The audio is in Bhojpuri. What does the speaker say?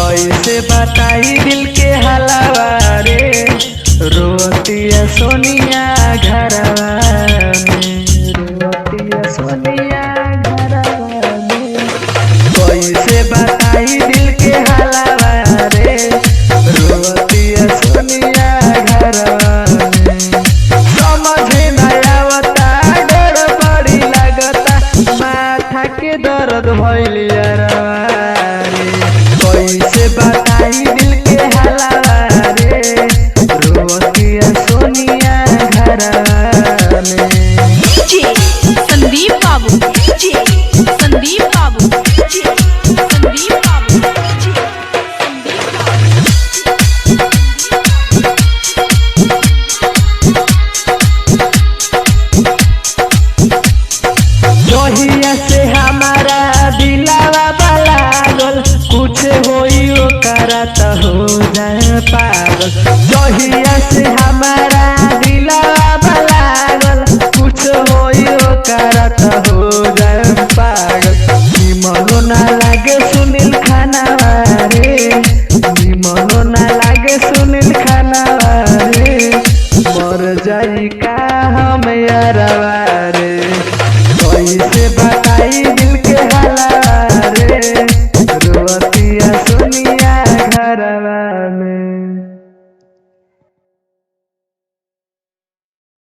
कैसे बताई दिल के हलावा रे, रोतिया सोनिया घरवा में, रोतिया सोनिया घरवा में। कैसे बताई दिल के हलावा रे, रोतिया सोनिया घरवा में। समझे न आवता डर बड़ी लगता, माथा के दर्द भइल यारवा रे। कैसे बताई दिल के हलावा रे, रोतिया सोनिया घरवा में। डीजे संदीप बाबू, डीजे संदीप बाबू, डीजे संदीप बाबू, डीजे संदीप बाबू। जोहिया से हमारा दिलावा लागल, कुछ होई ओकरा त हो जाए पागल। जोहिया से हमारा दिलावा लागल, कुछ होई ओकरा त हो जाए पागल। निमनो ना लागे सुनील खानावा रे, निमनो ना लागे सुनील खानावा रे। मर जाई का हम यारवा रे, कैसे बताई दिल के हलावा रे, रोतिया सोनिया घरवा।